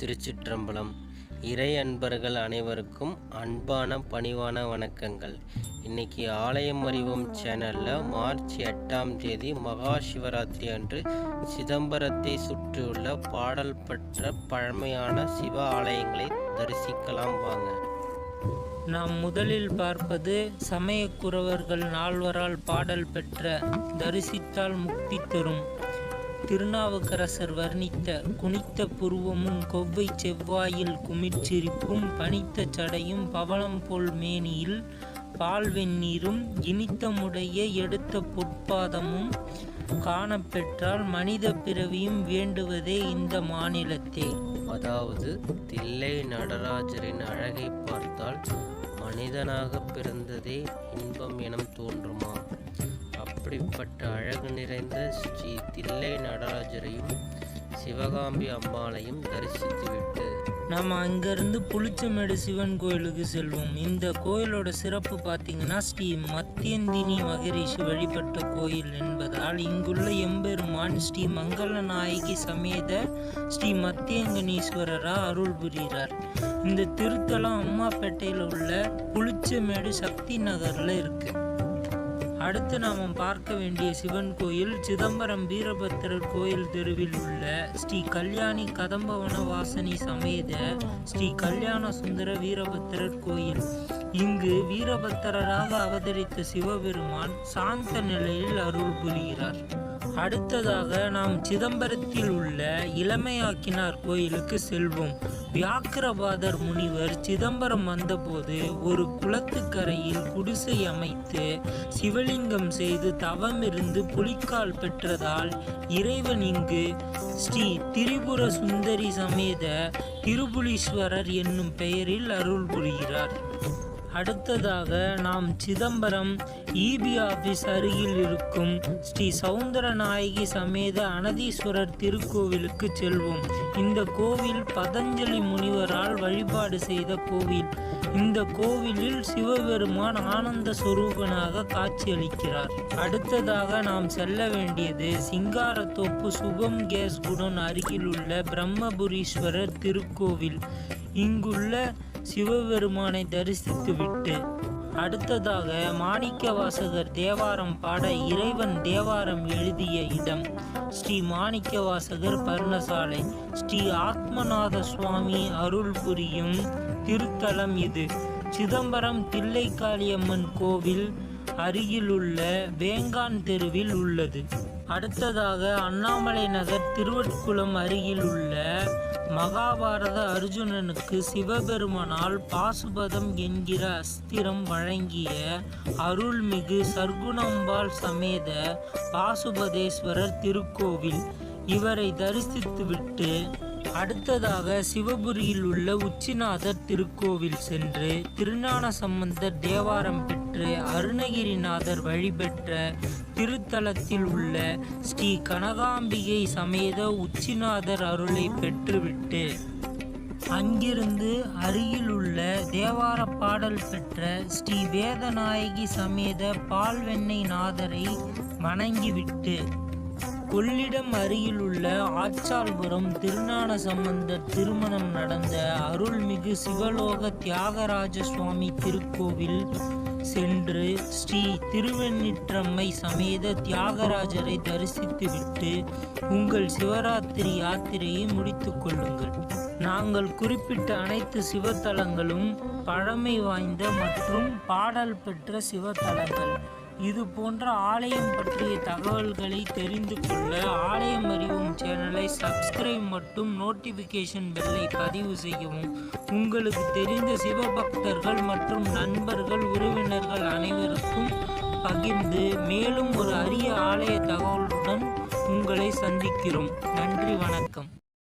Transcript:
திருச்சிற்றம்பலம். இறை அன்பர்கள் அனைவருக்கும் அன்பான பணிவான வணக்கங்கள். இன்னைக்கு ஆலயம் அறிவோம் சேனலில் மார்ச் 8ஆம் தேதி மகா சிவராத்திரி அன்று சிதம்பரத்தை சுற்றியுள்ள பாடல் பெற்ற பழமையான சிவ ஆலயங்களை தரிசிக்கலாம் வாங்க. நாம் முதலில் பார்ப்பது சமயக்குறவர்கள் நால்வரால் பாடல் பெற்ற தரிசித்தால் முக்தி தரும் திருநாவுக்கரசர் வர்ணித்த குனித்த புருவமும் கொவ்வை செவ்வாயில் குமிழ்ச்சிரிப்பும் பனித்த சடையும் பவளம் போல் மேனியில் பால் வெந்நீரும் இனித்தமுடைய எடுத்த பொற்பாதமும் காணப்பெற்றால் மனித பிறவியும் வேண்டுவதே இந்த மாநிலத்தே. அதாவது தில்லை நடராஜரின் அழகை பார்த்தால் மனிதனாக பிறந்ததே இன்பம் என தோன்றுமா? அப்படிப்பட்ட அழகு நிறைந்த ஸ்ரீ தில்லை நடராஜரையும் சிவகாம்பி அம்மாளையும் தரிசித்துவிட்டு நம்ம அங்கேருந்து புளிச்சமேடு சிவன் கோயிலுக்கு செல்வோம். இந்த கோயிலோட சிறப்பு பார்த்திங்கன்னா ஸ்ரீ மத்தியந்தினி மகரிஷி வழிபட்ட கோயில் என்பதால் இங்குள்ள எம்பெருமான் ஸ்ரீ மங்கள நாயகி சமேத ஸ்ரீ மத்தியங்கனீஸ்வரரா அருள் புரிகிறார். இந்த திருத்தலம் அம்மாப்பேட்டையில் உள்ள புளிச்சமேடு சக்தி நகரில் இருக்குது. அடுத்து நாம் பார்க்க வேண்டிய சிவன் கோயில் சிதம்பரம் வீரபத்திரர் கோயில் தெருவில் உள்ள ஸ்ரீ கல்யாணி கதம்பவன வாசனி சமேத ஸ்ரீ கல்யாண சுந்தர வீரபத்திரர் கோயில். இங்கு வீரபத்திரராக அவதரித்த சிவபெருமான் சாந்த நிலையில் அருள் புரிகிறார். அடுத்ததாக நாம் சிதம்பரத்தில் உள்ள இளமையாக்கினார் கோயிலுக்கு செல்வோம். வியாக்கிரபாதர் முனிவர் சிதம்பரம் வந்தபோது ஒரு குளத்துக்கரையில் குடிசை அமைத்து சிவலிங்கம் செய்து தவமிருந்து புலிக்கால் பெற்றதால் இறைவன் இங்கு ஸ்ரீ திரிபுர சுந்தரி சமேத திருபுலீஸ்வரர் என்னும் பெயரில் அருள் புரிகிறார். அடுத்ததாக நாம் சிதம்பரம் இபி ஆபீஸ் அருகில் இருக்கும் ஸ்ரீ சௌந்தரநாயகி சமேத அனதீஸ்வரர் திருக்கோவிலுக்கு செல்வோம். இந்த கோவில் பதஞ்சலி முனிவரால் வழிபாடு செய்த கோவில். இந்த கோவிலில் சிவபெருமான் ஆனந்த சொரூபனாக காட்சியளிக்கிறார். அடுத்ததாக நாம் செல்ல வேண்டியது சிங்காரத்தோப்பு சுகம் கேஸ் குடோன் அருகில் உள்ள பிரம்மபுரீஸ்வரர் திருக்கோவில். இங்குள்ள சிவபெருமானை தரிசித்துவிட்டு அடுத்ததாக மாணிக்கவாசகர் தேவாரம் பாட இறைவன் தேவாரம் எழுதிய இடம் ஸ்ரீ மாணிக்கவாசகர் பர்ணசாலை ஸ்ரீ ஆத்மநாத சுவாமி அருள் புரியும் திருத்தலம் இது. சிதம்பரம் தில்லைக்காளியம்மன் கோவில் அருகிலுள்ள வேங்கான் தெருவில் உள்ளது. அடுத்ததாக அண்ணாமலை நகர் திருவட்குளம் அருகில் உள்ள மகாபாரத அர்ஜுனனுக்கு சிவபெருமானால் பாசுபதம் என்கிற அஸ்திரம் வழங்கிய அருள்மிகு சர்க்குணம்பாள் சமேத பாசுபதேஸ்வரர் திருக்கோவில். இவரை தரிசித்துவிட்டு அடுத்ததாக சிவபுரியில் உள்ள உச்சிநாதர் திருக்கோவில் சென்று திருஞான சம்பந்தர் தேவாரம் பெற்று அருணகிரிநாதர் வழிபெற்ற திருத்தலத்தில் உள்ள ஸ்ரீ கனகாம்பிகை சமேத உச்சிநாதர் அருளை பெற்றுவிட்டு அங்கிருந்து அருகில் உள்ள தேவார பாடல் பெற்ற ஸ்ரீ வேதநாயகி சமேத பால்வெண்ணெய் நாதரை வணங்கிவிட்டு கொள்ளிடம் அருகில் உள்ள ஆச்சால்புரம் திருஞான சம்பந்தர் திருமணம் நடந்த அருள்மிகு சிவலோக தியாகராஜ சுவாமி திருக்கோவில் சென்று ஸ்ரீ திருவெண்ணிற்றம்மை சமேத தியாகராஜரை தரிசித்துவிட்டு உங்கள் சிவராத்திரி யாத்திரையை முடித்து கொள்ளுங்கள். நாங்கள் குறிப்பிட்ட அனைத்து சிவத்தலங்களும் பழமை வாய்ந்த மற்றும் பாடல் பெற்ற சிவத்தலங்கள். இது போன்ற ஆலயம் பற்றிய தகவல்களை தெரிந்து கொள்ள ஆலயம் அறிவோம் சேனலை சப்ஸ்கிரைப் மற்றும் நோட்டிஃபிகேஷன் பெல்லை பதிவு செய்யவும். உங்களுக்கு தெரிந்த சிவபக்தர்கள் மற்றும் நண்பர்கள் உறவினர்கள் அனைவருக்கும் பகிர்ந்து மேலும் ஒரு அரிய ஆலய தகவலுடன் உங்களை சந்திக்கிறோம். நன்றி, வணக்கம்.